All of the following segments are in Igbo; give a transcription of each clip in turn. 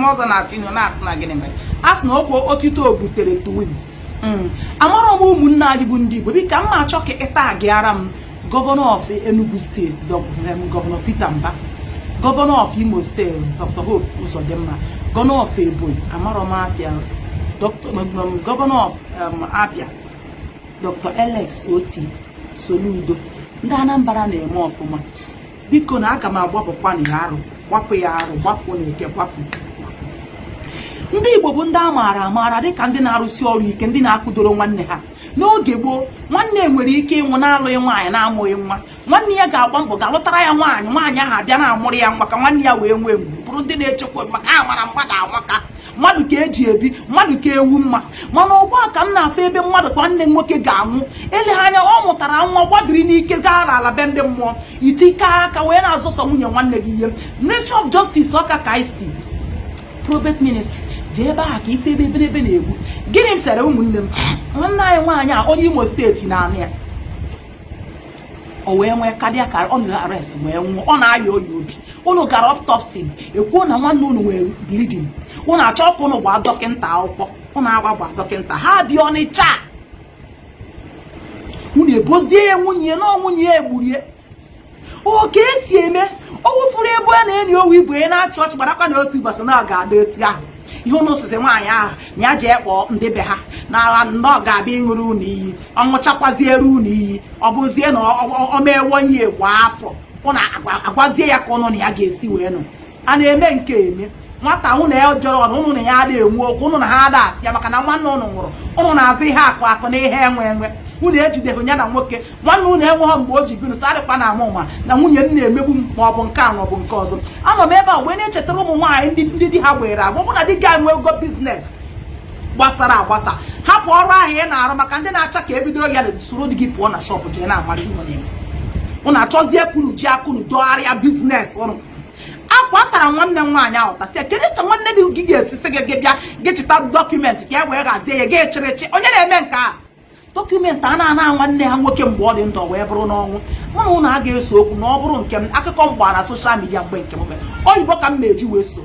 ọzọ na-atịnụ na-asị na gịnị mere asị na okwu otito butere tuwin amara m ụmụnne anyị bụ ndị Igbo dịka mma achọ ka ịta gị ara m gọvanọ of Enugu steeti gọvanọ Peter Mba, gọvanọ of Imo steeti Dr. Hope Uzodimma, gọvanọ of Ebonyi amara m afịa gọvanọ of Abia Dr. Alex Oti Soludo. Ndị Anambra na-eme ọfụma biko na aga m agbapụkwa na ya arụ gbapụ ya arụ gbapụ na eke gbapụ. Ndị Igbo bụ ndị a maara amaara dịka ndị na-arụsi ọrụ ike, ndị na-akụdoro nwanne ha. N'oge gboo nwanne nwere ike ịnwụ na-alụghị nwaanyị na-amụghị nwa, nwanne ya ga-agba mbọ ga-alụtara ya nwaanyị, nwaanyị ahụ abịa na-amụrụ ya nwa ka nwanne ya wee nwee ngwu bụrụ ndị na-echekwa maka ha mara mmadụ amaka, mmadụ ka eji ebi, mmadụ ka ewu mma. Mana ugbu a ka m na-afụ ebe mmadụ ka nwanne nwoke ga-anwụ eleghị anya ọ mụtara nwa gbabiri n'ike gaa n'ala be ndị mmụọ itike aka wee na-azụsọ nwunye nwanne gị ihe. Ministry of Justice ọka ka isi probate ministry jee ebe a ka ife ebe na-egbu. Gịnị m sere ụmụnne m nwanne anyị nwaanyị a onye Imo steeti na-anụ ya o wee nwee cardiac arrest wee nwụọ, ọ na-aya oyi obi. Unu gara autopsy ekwuo na nwanne unu nwere bleeding, unu achọ ka unu gbaa dọkịnta akwụkwọ, unu agba dọkịnta ha bịa Ọnịcha unu ebozie ya nwunye na nwunye ya egburie. O ka esi eme o wufuru ebe a na-enyi owu ibu na-achị ọchị gbarakwa na otu ụbọchị na ọ ga-ada eti ahụ ihe unu sịsị nwaanyị ahụ na ya jee kpọọ ndị be ha na ọ ga-abịa ịṅụrụ unu iyi, ọ ṅụchakwaziere unu iyi, ọ bụzie na ọ mewo ihe egbu afọ ụnụ agwazie ya ka ụnụ na ya ga-esi wee nụ. A na-eme nke eme nwata ụnụ ya jọrọ ọnụ ụnụ na ya ada enwe okwu, ụnụ na ha ada asị ya maka na nwanne ụnụ nwụrụ, ụnụ na-azụ ihe akụ na ihe enwe unu ejideghị ya na nwoke nwanne unu enweghọ mgbe o ji binu sarịkwa na ama ụma na nwunye m na-emegbu ma ọ bụ nke a ma ọ bụ nke ọzọ. Anọ m ebe a wee na-echetara ụmụ nwaanyị ndị di ha gbere agba bụ na di gị enwe ego biznes gbasara agbasa, hapụ ọrụ ahụ ị na-arụ maka ndị na-acha ka ebidoro ya na soro di gị pụọ na shọpụ jee na-amara ihe na-eme. Unu achọzie kwuru ji akụnụ dogharịa biznes ụnụ. Akwa tara nwanne m nwaanyị ahụ tasịa kedu ka nwanne dị gị ga-esisi gị bịa gị chịta dọkụmentị ka e wee ghazie ya ga-echerechi onye na-eme nke a dọkụmentị a na-ana nwanne ha nwoke mgbe ọ dị ndụ wee bụrụ n'ọnwụ. Mụ na ụnụ a ga-eso okwu na ọ bụrụ nke m akụkọ mgba na soshal midia mgbe nke m oyibo ka m na-eji wee so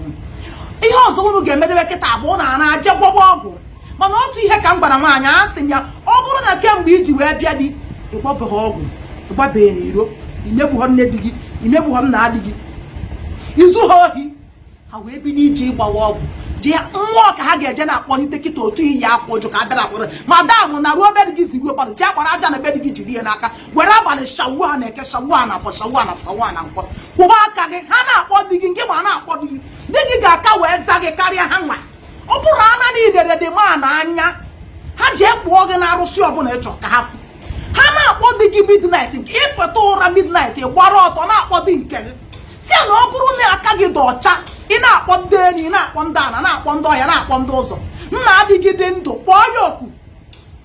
ihe ọzọ unu ga-emedebe kịta abụọ na na-aje gwọgwọ ọgwụ. Mana otu ihe ka m gwara nwaanyị a sị ya ọ bụrụ na kemgbe iji wee bịa dị ịgbabeghị ọgwụ ịgbabeghị n'iro imegbughọ nne di gị imegbughọ nna adị gị izu ha ohi ha wee bi n'iji ịgbawa ọgwụ jee mmụọ ka ha ga-eje na-akpọlite kịta otu iyi akwa ụjụ ka a bịara akpọrọ madam na ruo be dị gị ziri ụkpọrọ jee gbara aja na be dị gị jiri ihe n'aka were abalị shawu ha na eke shawu ha na afọ shawu ha na shawu ha na nkwọ kwụba aka gị ha na-akpọ di gị nke ma na-akpọ di gị di gị ga-aka wee za gị karịa ha nwa. Ọ bụrụ ana niile dị ma na anya ha ji ekpuo gị na arụsị ọbụla ịchọ ka ha fụ ha na-akpọ di gị midnight nke ịpụta ụra midnight gbara ọtọ na-akpọ di nke gị si na ọ bụrụ na aka gị dị ọcha ị na-akpọ ndị enyi na-akpọ ndị ana na-akpọ ndị ọhịa na-akpọ ndị ụzọ nna adịghị dị ndụ kpọọ ya oku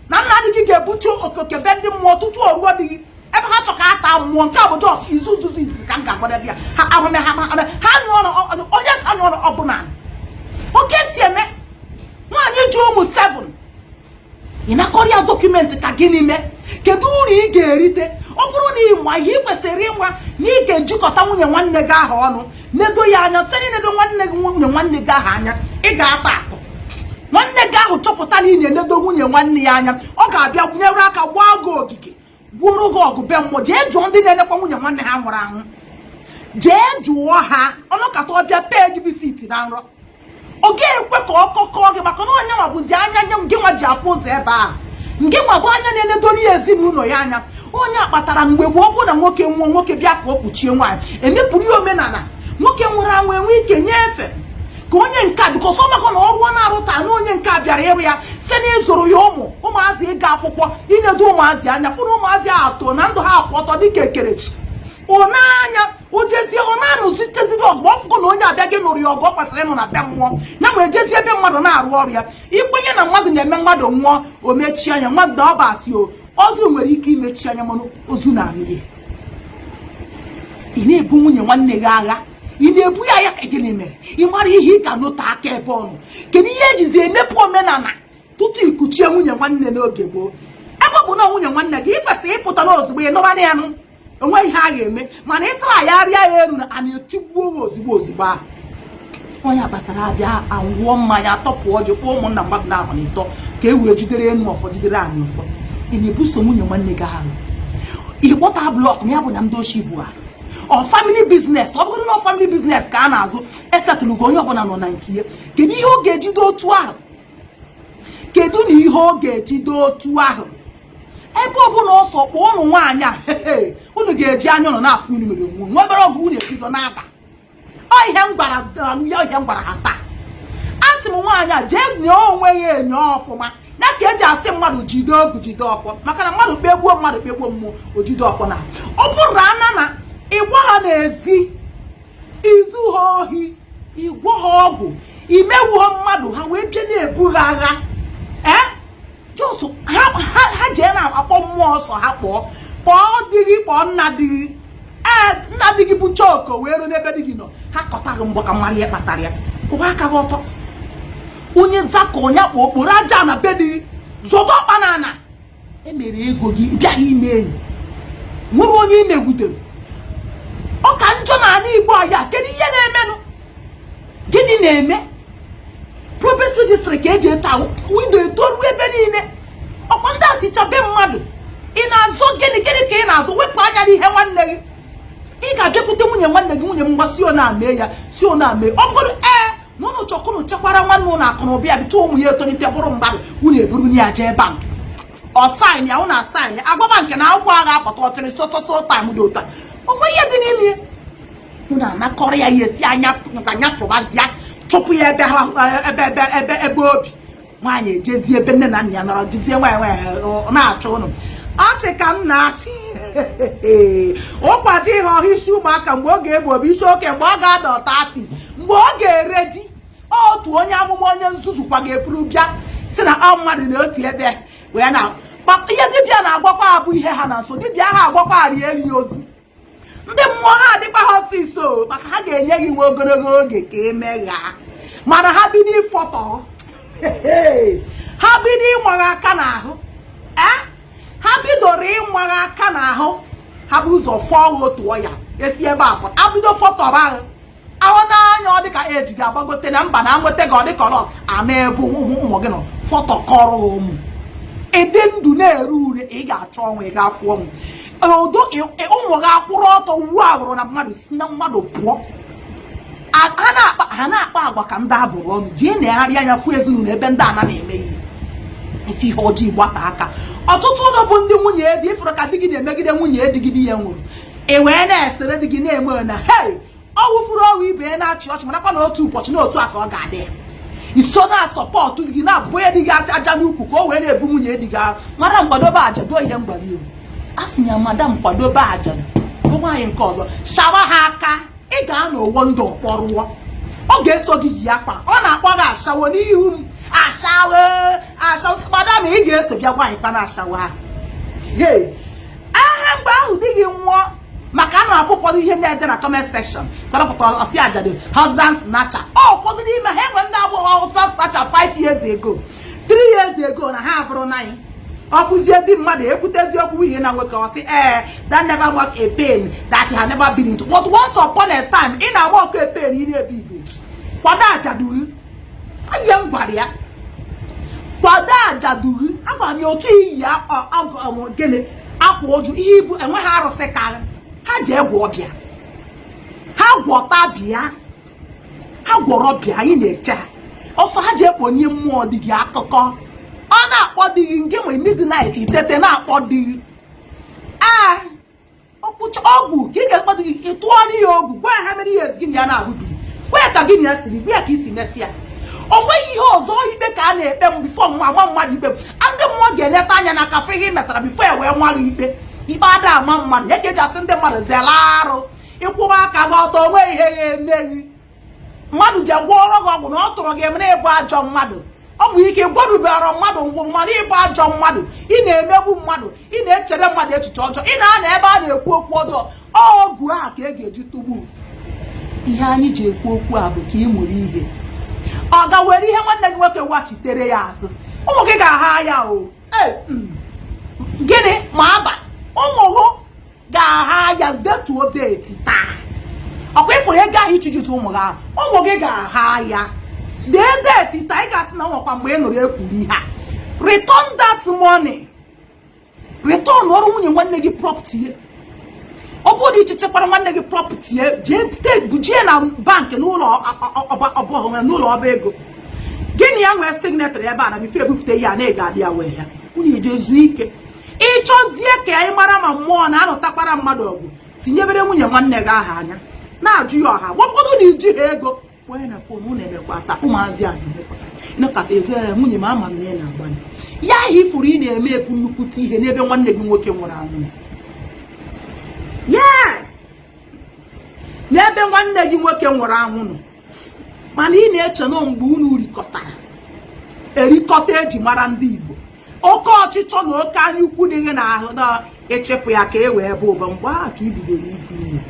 na nna adịghị ga-ebuchi okoke be ndị mmụọ tutu o ruo dịghị ebe ha chọ ka a taa mmụọ nke a bụ jos izu izi ka m ga-agwada ya ha ahụme ha nyụọ onye si anyụọ ọbụla oke si eme nwaanyị ji ụmụ 7 ị na-akọrọ ya dọkụmentị ka gịnị mee kedu uru ị ga-erite ọ bụrụ na ịnwa ihe ị kwesịrị ịnwa na ị ga-ejikọta nwunye nwanne gị ahụ ọnụ nedo ya anya site n'nedo nwanne gị nwunye nwanne gị ahụ anya ị ga-ata atụ nwanne gị ahụ chọpụta na ị na-enedo nwunye nwanne ya anya ọ ga-abịa gwunyere aka gbaa gị ogige gbuoro gị ọgụ be mmụọ jee jụọ ndị na-enekwa nwunye nwanne ha nwụrụ anwụ jee jụọ ha ọnụkata ọbịa pee gị visit na nrọ ọ ga-ekwe ka ọ kọkọọ gị maka na onye nwa bụzi anya nye gị nwa ji afụ ụzọ ebe a nke nwa bụ anya na-enedori ya ezinụlọ ya anya onye akpatara mgbe gboo ọ bụ na nwoke nwụọ nwoke bịa ka o kpuchie nwaanyị emepụrụ ya omenala nwoke nwụrụ anwụ enwe ike nye efe ka onye nke a bikọsọ maka na ọrụ ọ na-arụta na onye nke a bịara ịrụ ya si na ịzụrụ ya ụmụazị ịga akwụkwọ inedo ụmụazị anya fụrụ ụmụazị ahụ too na ndụ ha akwụ ọtọ dịka ekeresu ọnanya ojezie ọ na-anụzi teziri ọgụ ọfụgo na onye abịa gị nụrụ ya ọgụ ọ kwesịrị ịnụ na be mmụọ ya ma ejezie ebe mmadụ na-arụ ọrụ ya ikwenye na mmadụ na-eme mmadụ nwụọ o mechie anya mmadụ na ọ bụ asị ozu nwere ike imechi anya mana ozu na-anụ ihe ị na-ebu nwunye nwanne gị agha ị na-ebu ya ya ka gịnị mere ị mara ihe ị ga n'ote aka ebe ọnụ kedu ihe ejizi emepe omenala tutu ikuchie nwunye nwanne n'oge gboo ebe ọ bụ na nwunye nwanne gị ị kwesịrị ịpụta n'ozugbo ị nọba ya nụ onwe ihe a ga-eme mana ịtara ya arịa ya elu na a na-etigbuo ozugbo ahụ onye batara abịa anwụọ mmanya tọpụ ọjị kpọọ ụmụnna mmadụ na-abalị ịtọ ka e wee jidere enu ọfọ jidere anyị ụfọ. Ị na-ebuso nwunye nwanne gị ahụ ịkpọta blọk ya bụ na ndị ochi bụ ọ family business. Ọ bụrụ na family business ka a na-azụ esetụlụgo onye ọbụla nọ na nke ya. Kedu ihe ọ ga-ejide otu ahụ? Kedu na ihe ọ ga-ejide otu ahụ? Ebe ọbụla ọsọ kpọọ ụnụ nwaanyị a unu ga-eji anya ụnụ na-afụ unu mere onwe nwa obere ọgụ unu ebido na-ada. Ihe m gwara ha taa. Asị m nwaanyị a jee nye onwe ya enyo ọfụma na ka eji asị mmadụ jide ogu jide ọfọ, maka na mmadụ kpegbuo mmadụ kpegbuo mmụọ ojide ọfọ. Na ọ bụrụ na ịgwa ha n'ezi izu ha ohi, ịgwọ ha ọgwụ, imewuo mmadụ ha wee bịa na-ebu ha agha ha jee na-akpọ mmụọ ọsọ ha kpọọ dịrị kpọọ nna dịrị nna dị gị bụ choko wee ruo n'ebe dị gị nọ ha kọtaghị mgbọ ka mara ya kpatara ya. Kwụwa aka gị ọtọ. Onye zaka onye kpọ okporo aja na be dị zọdo ọkpa na ana emere ego gị bịaghị ime enyi nwere onye imegwudere. Ọ ka njọ na ala Igbo ya. Kedu ihe na-emenụ? Gịnị na-eme? Probate registry ka eji eta wido etoru ebe niile. Ọkwa ndị asịcha be mmadụ ị na-azọ gịnị ka ị na-azọ? Wepụ anya n'ihe nwanne gị. Ị ga-abịakwute nwunye nwanne gị nwunye mgba si ona ame ya si ona ame ọ bụrụ n'ụlọ chọkụrụ chekwara nwanne ụlọ akụrụ bịa bịta ụmụ ya etolite bụrụ mmadụ unu eburu ya jee bank ọ saịn ya ụnụ asaịn ya agwaba nke na akwụkwọ agha apụta ọtịrị sososo taim dị ụta onwe ihe dị n'ime unu anakọrọ ya ihe si anya pụbazịa chụpụ ya ebe obi. Nwaanyị ejezi ebe nne na nna ya nọrọ jizie nwaanyị na-achọ ụnụ ọchị ka m na-achị ụkpado ihe ọhịa isi ụmụaka mgbe ọ ga-egbu obi isi oke mgbe ọ ga-ada ọtati mgbe ọ ga-ere di. Otu onye amụma onye nzuzu kwa ga-epuru bịa si na ọ mmadụ na otu ebe wee na ihe dibịa na-agbakwa abụ ihe ha na nso dibịa ha agbakwa arị eri ozi. Ndị mmụọ ha adịkwa ha ọsịsọ maka ha ga-enye gị nwe ogologo oge ka emegha mana ha bido ịfọtọ ha bido ịnwagha aka n'ahụ ha bidoro ịnwagha aka n'ahụ ha bụ ụzọ fọọ otu ọya esi ebe a pụta abido fọtọba ahụ n'anya ọ dịka eji ga-agbagote na mba na ngote gị ọ dịka ọrọ ana ebe ụmụ gị nọ fọtọkọrọ ụmụ ede ndụ na-ere ure ị ga-achọ ọnwụ ị ga-afụ ọnwụ odo ụmụ gị akwụrụ ọtọ wuo agbụrụ na mmadụ si na mmadụ pụọ. Ha na-akpa agwa ka ndị abụrụ ọnụ jee na-egharị anya fụ ezinụlọ ebe ndị ana na-eme ihe ife ihe ọjọọ gbata aka. Ọtụtụ ụlọ bụ ndị nwunye di ifụrụ ka di gị na-emegide nwunye di gị ya nwụrụ e wee na-esere di gị na-eme na ọ wụfuru ọrụ ibe na-achị ọchị marakwa na otu ụbọchị na otu a ka ọ ga-adị. Iso na-asọpọtụ di gị na-abụ ya di gị aja n'ukwu ka o wee na-ebu nwunye di gị mara mgbadobe ajado ihe mgbara iwu. A sị ya madam kwadobe ajado nwaanyị nke ọzọ shawa ha aka ị ga-anọ ụwọ ndụ mkpọrụọ. Ọ ga-eso gị yi akpa ọ na-akpọ gị ashawo n'ihu m ashawo madam ị ga-eso bịa nwaanyị kpa na ashawo ahụ aha mgbe ahụ di gị nwụọ maka a na-afụ ụfọdụ ihe na-ede na comment section sarapụta ọsị ajado husband snatcher. Ụfọdụ n'ime ha enwe ndị agbọghọ husband snatcher 5 years ago 3 years ago na ha abụrụ naanyị ọfụzie di mmadụ ekwutezi okwu ihe na nwoke ọsị that never work a pain that you have never been into but once upon a time ị na-awa ọkụ a pain ị na-ebi ibe kwado ajadughi ihe m gwara ya kwado ajadughi agwara m ya otu iyi ya gịnị akwa oju ihe ibu enweghị arụsị ka ha ji egwu ọbịa ha gwọta bịa ha gwọrọ bịa anyị na-eche ọsọ ha ji ekponye mmụọ dị gị akụkọ ọ na-akpọ di gị nke nwere midnight itete na-akpọ di gị ọkpụcha ọgwụ ka ị ga-akpọ di gị ịtụọrọ ya ọgwụ gwa ha mere ihe ezi gị ya na-abụbi gwa ka gị ya siri gwa ka isi neti ya. O nweghị ihe ọzọ ikpe ka a na-ekpe m bifo ama mmadụ ikpe ndị mmụọ ga-eneta anya na kafe gị metara bifo e wee nwa gị ikpe ada ama mmadụ ya ka eji asị ndị mmadụ zela arụ ịkwụba aka gị ọtọ onwe ihe ga-emeghị mmadụ ji gwọrọ gị ọgwụ na ọ tụrụ gị emere ịbụ ajọ mmadụ. Ọ bụ ike gwarubere mmadụ mgbu mmadụ ịbụ ajọ mmadụ ị na-emegbu mmadụ ị na-echere mmadụ echiche ọjọọ ị na-ana ebe a na-ekwu okwu ọjọọ ọgwụ a ka e ga-eji tụgbu. Ihe anyị ji ekwu okwu a bụ ka ị mụrụ ihe ọ ga were ihe nwanne gị nwoke wachitere ya azụ ụmụ gị ga-agha ya o gịnị ma aba ụmụ gị ga-agha ya detuo deti taa ọkwa ifuru ego ahụ ichijite ụmụ ha ụmụ gị ga-aha ya dee deti taa ị ga-asị na nwakwa mgbe ị nụrụ ekwuru ihe a return that money return ọrụ nwunye nwanne gị property ya ọ bụrụ ichechekwara nwanne gị property ya jee bujie na bank n'ụlọ ọba ego gịnị ya nwee signetary ebe a na bife ebupụta ihe a na-ega adị ya wee ya unu eje zuo ike ịchọzie ka anyị mara ma mmụọ na-anọtakwara mmadụ ọgụ tinyebere nwunye nwanne gị aha anya na-ajụ ya ọha gwakọdụ na iji ha ego onye na fon unu emekwa taa ụmụazị ahụ nọkọta ego ya nwunye ma ama m na na-agbanye ya ahụ ifuru ị na-eme ebu nnukwute ihe n'ebe nwanne gị nwoke nwụrụ anwụ yes n'ebe nwanne gị nwoke nwụrụ anwụ nọ mana ị na-eche na mgbe unu rikọtara erikọta eji mara ndị Igbo oke ọchịchọ na oke anya ukwu dị gị n'ahụ na-echepụ ya ka e wee bụ ụba mgbe ahụ ka i bidoro ibu ime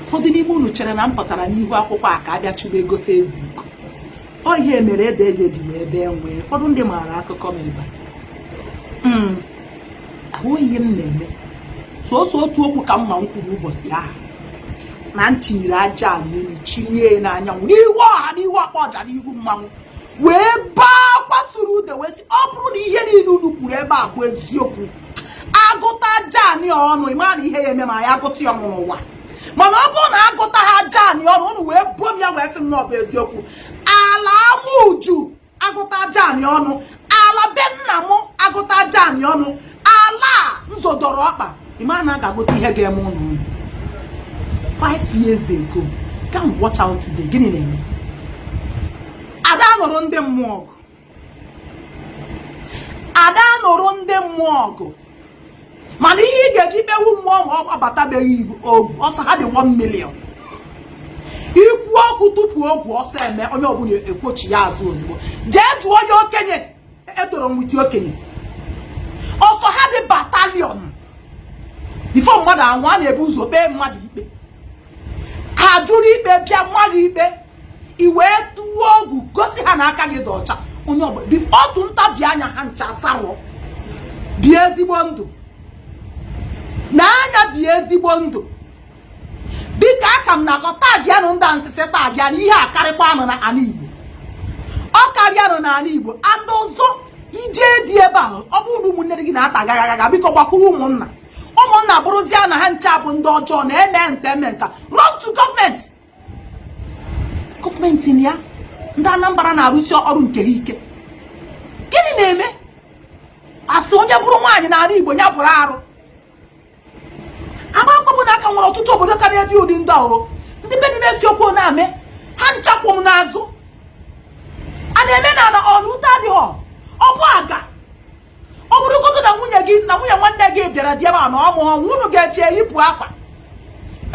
ụfọdụ n'ime unu chere na m pụtara n'ihu akwụkwọ a ka abịa chụba ego Facebook ọ ihe mere ede eji m ebe nwee ụfọdụ ndị maara akụkọ m ebe ahụghị ihe m na-eme sọsọ otu okwu ka mma m kwuru ụbọchị ahụ na m tinyere aja n'elu chinye n'anyanwụ n'ihu ọha n'ihu ọkpa ọja n'ihu mmanwụ wee baa kwasuru ude wee sị ọ bụrụ na ihe niile unu kwuru ebe a bụ eziokwu agụta aja anyị ọnụ ịma na ihe ya eme ma ya agụta ya ọnụ n'ụwa mana ọ bụrụ na agụta ha aja anyị ọnụ unu wee bom ya wee sị m na ọ bụ eziokwu ala amụ uju agụta aja anyị ọnụ ala be nna m agụta aja anyị ọnụ ala nzodoro ọkpa ịma na a ga-agụta ihe ga-eme ụnụ 5 years ago come watch out today gịnị na-eme ada nụrụ ndị mmụọ ọgụ ada nụrụ ndị mmụọ ọgụ mana ihe ị ga-eji kpewu mmụọ ma ọ batabeghị Igbo ọsọ ha dị 1 million ikwu okwu tupu ogwu ọsọ eme onye ọbụla ekwochi ya azụ ozugbo jee jụọ onye okenye etoro nwiti okenye ọsọ ha dị batalion bifo mmadụ anwụ a na-ebu ụzọ kpee mmadụ ikpe ha jụrụ ikpe bịa mmadụ ikpe i wee tụọ ogwu gosi ha na aka gị dị ọcha onye ọbụla otu ntabi anya ha ncha sarọ bie ezigbo ndụ n'anya bie ezigbo ndụ dịka aka m na-akọ tagianụ ndị ansịsị tagianụ ihe a karịkwa anụ na ala Igbo ọ karịanụ na ala Igbo andị ọzọ ije dị ebe ahụ ọ bụrụ na ụmụnne gị na-ata gagagaga biko gbakwuru ụmụnna bụrụzie na ha ncha bụ ndị ọjọọ na-eme nte eme nka run to gọọmenti ya ndị Anambra na-arụsi ọrụ nke ha ike gịnị na-eme asị onye bụrụ nwaanyị n'ala Igbo ya bụrụ arụ agbakọbụ na aka nwere ọtụtụ obodo ka na-ebi ụdị ndị ahụ ndị be n'ime isiokwu na-ame ha nchakwụ m n'azụ a na-eme na ala ọnụ ụta adịghị ọ bụ aga ọ bụrụgodo na nwunye gị na nwunye nwanne gị bịara dị ebe a na ọmụ ọnwụ unu ga-eji eyipụ akwa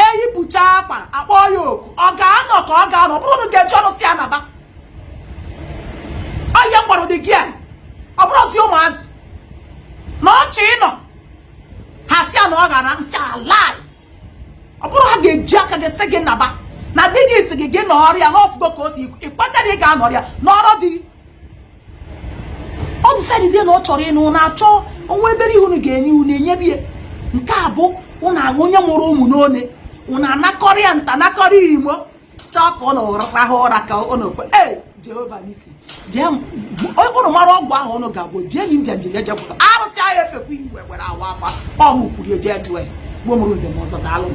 eyipụcha akwa akpọ ya oku ọ ga-anọ ka ọ ga-anọ ọ bụrụ unu ga-eji ọnụ si anaba onye mkpọrọ dị gị ọ bụrụzi ụmụazị na ọchị ịnọ ha si na ọ gara nsị ala ọ bụrụ ha ga-eji aka gị sị gị naba na di gị si gị n'ọrịa n'ọfụgo ka o si ịkpata na ị ga-anọ ọrịa n'ọrụ dị ọ dịsadizie na ọ chọrọ ịnụ na-achọ onwe ebere ihe unu ga-enye unu enyebie nke a bụ ụnụ aṅụ onye mụrụ ụmụ n'one unu anakọrịa nta nakọrịa imo chọọ ka ụnụ rahụ ụra ka ụnụ kwe Jehova n'isi jee ụnụ mara ọgwụ ahụ ụnụ ga-agwụ jee na India njiri ejepụta arụsị ahụ efekwa iwe were awa afa ọmụ kwuru eje jụs gbuo mụrụ nze m ọzọ daalụ